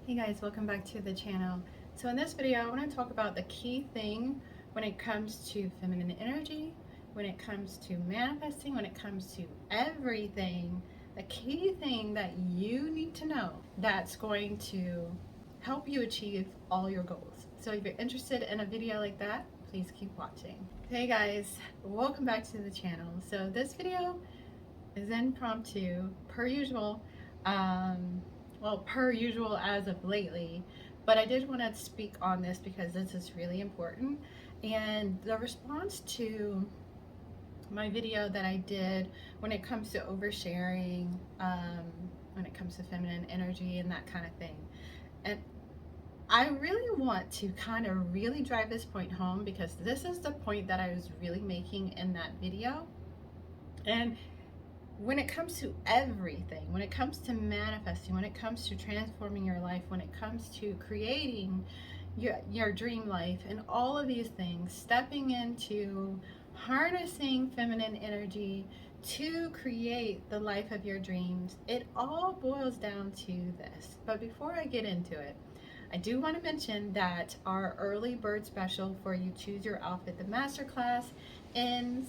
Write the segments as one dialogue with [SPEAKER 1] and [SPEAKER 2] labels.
[SPEAKER 1] Hey guys, welcome back to the channel. So in this video, I want to talk about the key thing when it comes to feminine energy, when it comes to manifesting, when it comes to everything, the key thing that you need to know that's going to help you achieve all your goals. So if you're interested in a video like that, please keep watching. Hey guys, welcome back to the channel. So this video is impromptu, per usual. Well, per usual as of lately, but I did want to speak on this because this is really important. And the response to my video that I did when it comes to oversharing, when it comes to feminine energy and that kind of thing. And I really want to kind of really drive this point home because this is the point that I was really making in that video. And when it comes to everything, when it comes to manifesting, when it comes to transforming your life, when it comes to creating your dream life and all of these things, stepping into harnessing feminine energy to create the life of your dreams, it all boils down to this. But before I get into it, I do want to mention that our early bird special for You Choose Your Outfit, the masterclass, ends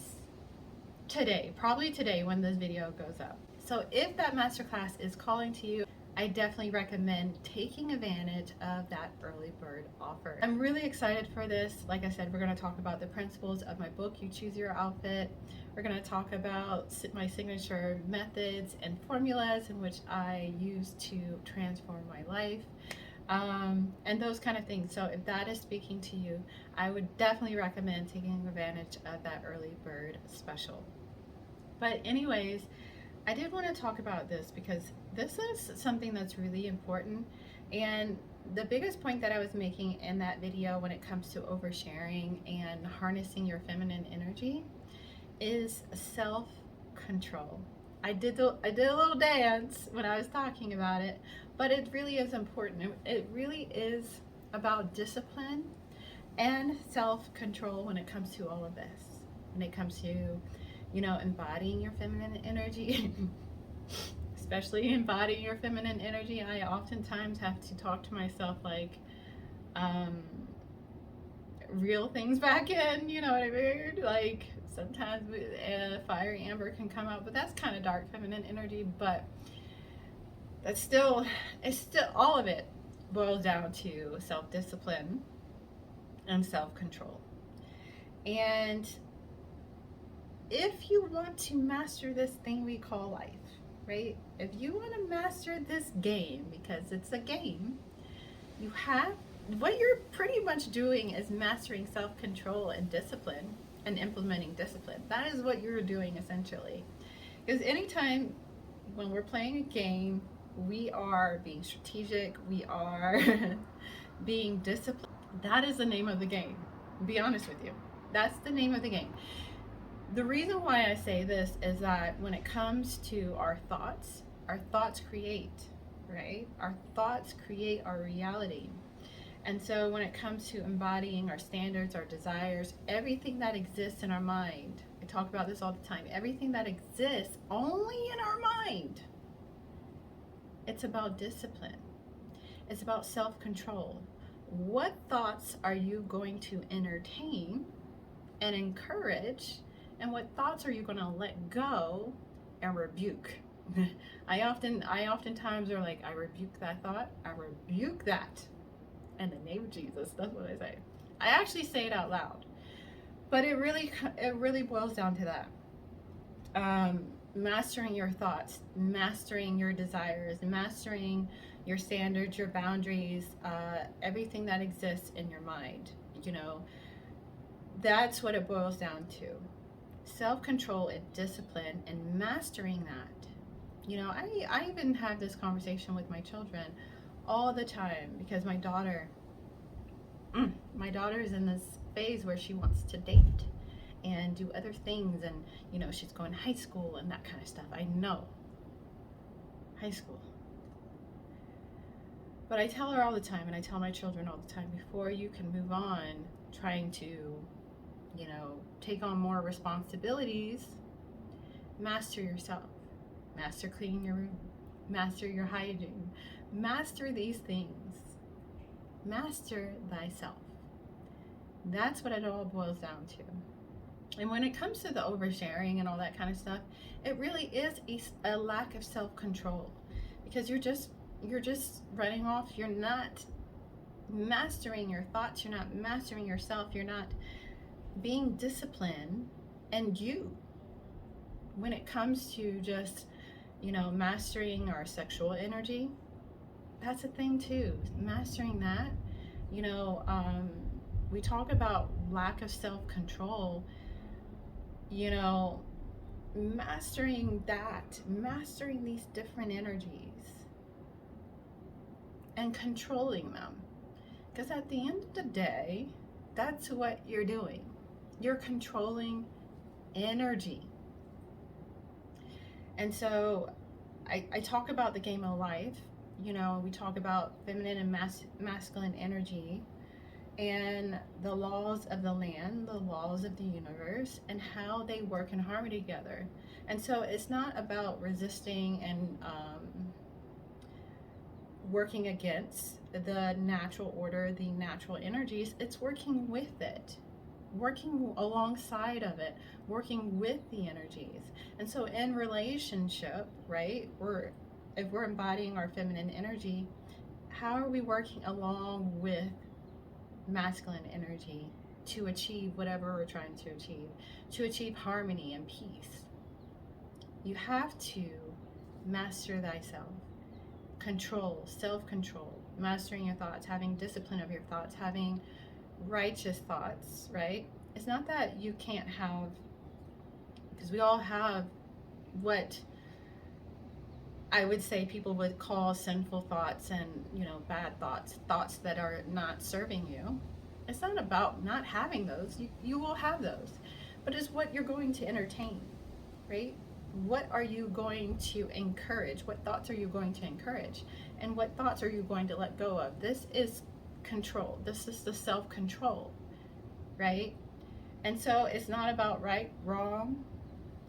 [SPEAKER 1] today, probably today when this video goes up. So if that masterclass is calling to you, I definitely recommend taking advantage of that early bird offer. I'm really excited for this. Like I said, we're going to talk about the principles of my book, You Choose Your Outfit. We're going to talk about my signature methods and formulas in which I use to transform my life. And those kind of things. So if that is speaking to you, I would definitely recommend taking advantage of that early bird special. But anyways, I did want to talk about this because this is something that's really important. And the biggest point that I was making in that video when it comes to oversharing and harnessing your feminine energy is self-control. I did a little dance when I was talking about it, but it really is important. It really is about discipline and self-control when it comes to all of this. When it comes to, embodying your feminine energy, especially embodying your feminine energy, I oftentimes have to talk to myself like, reel things back in, you know what I mean? Like sometimes fiery amber can come out, but that's kind of dark feminine energy. But it's still all of it boils down to self-discipline and self-control. And if you want to master this thing we call life, right? If you want to master this game, because it's a game, what you're pretty much doing is mastering self-control and discipline and implementing discipline. That is what you're doing essentially. Because anytime when we're playing a game, we are being strategic, we are being disciplined. That is the name of the game. Be honest with you. That's the name of the game. The reason why I say this is that when it comes to our thoughts create, right? Our thoughts create our reality. And so when it comes to embodying our standards, our desires, everything that exists in our mind, I talk about this all the time, everything that exists only in our mind, it's about discipline. It's about self-control. What thoughts are you going to entertain and encourage, and what thoughts are you going to let go and rebuke? I oftentimes are like, I rebuke that thought, I rebuke that in the name of Jesus. That's what I say. I actually say it out loud, but it really boils down to that. Mastering your thoughts, mastering your desires, mastering your standards, your boundaries, everything that exists in your mind. That's what it boils down to. Self-control and discipline and mastering that. I even have this conversation with my children all the time because my daughter is in this phase where she wants to date and do other things, and she's going to high school and that kind of stuff. I know, high school. But I tell her all the time, and I tell my children all the time, before you can move on trying to take on more responsibilities, master yourself, master cleaning your room, master your hygiene, Master these things. Master thyself. That's what it all boils down to. And when it comes to the oversharing and all that kind of stuff, it really is a lack of self-control, because you're just running off. You're not mastering your thoughts. You're not mastering yourself. You're not being disciplined. And when it comes to just, mastering our sexual energy, that's a thing too. Mastering that, you know, we talk about lack of self-control, mastering that, mastering these different energies and controlling them. Because at the end of the day, that's what you're doing. You're controlling energy. And so I talk about the game of life. We talk about feminine and masculine energy and the laws of the land, the laws of the universe, and how they work in harmony together. And so it's not about resisting and working against the natural order, the natural energies. It's working with it, working alongside of it, working with the energies. And so in relationship, right, if we're embodying our feminine energy, how are we working along with masculine energy to achieve whatever we're trying to achieve harmony and peace? You have to master thyself. Control, self-control, mastering your thoughts, having discipline of your thoughts, having righteous thoughts, right? It's not that you can't have, because we all have what I would say people would call sinful thoughts and, bad thoughts that are not serving you. It's not about not having those. You will have those. But it's what you're going to entertain, right? What are you going to encourage? What thoughts are you going to encourage? And what thoughts are you going to let go of? This is control. This is the self-control, right? And so it's not about right, wrong.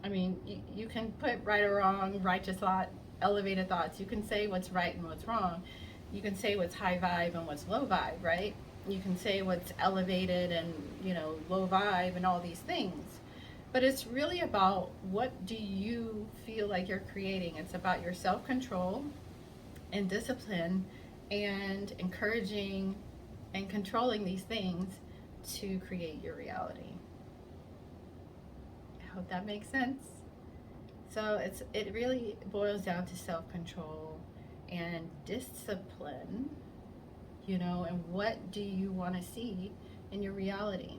[SPEAKER 1] I mean, you can put right or wrong, righteous thought, elevated thoughts. You can say what's right and what's wrong. You can say what's high vibe and what's low vibe, right? You can say what's elevated and, low vibe and all these things. But it's really about, what do you feel like you're creating? It's about your self-control and discipline and encouraging and controlling these things to create your reality. I hope that makes sense. So it really boils down to self-control and discipline, and what do you want to see in your reality?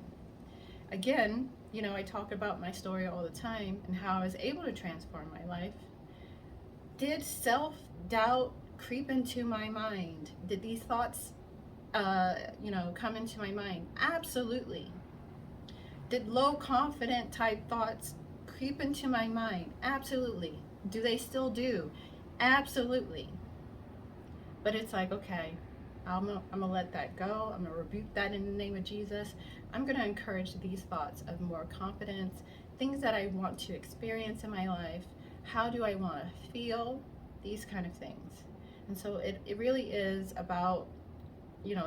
[SPEAKER 1] Again, I talk about my story all the time and how I was able to transform my life. Did self-doubt creep into my mind? Did these thoughts, come into my mind? Absolutely. Did low confident type thoughts creep into my mind? Absolutely. Do they still do? Absolutely. But it's like, okay, I'm gonna let that go. I'm gonna rebuke that in the name of Jesus. I'm gonna encourage these thoughts of more confidence, things that I want to experience in my life. How do I want to feel? These kind of things. And so it really is about,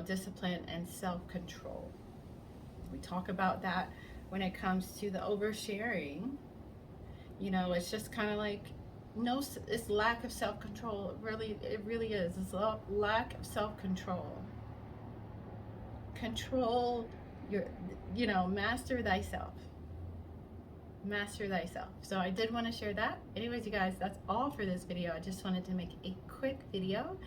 [SPEAKER 1] discipline and self-control. We talk about that when it comes to the oversharing. It's just kind of like, it's lack of self-control. It really is. It's a lack of self-control. Control your, master thyself. Master thyself. So I did want to share that. Anyways, you guys, that's all for this video. I just wanted to make a quick video.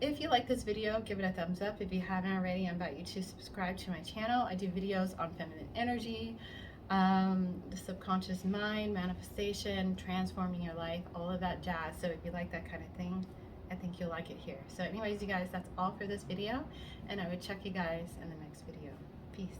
[SPEAKER 1] If you like this video, give it a thumbs up. If you haven't already, I invite you to subscribe to my channel. I do videos on feminine energy, the subconscious mind, manifestation, transforming your life, all of that jazz. So if you like that kind of thing, I think you'll like it here. So anyways, you guys, that's all for this video, and I would check you guys in the next video. Peace.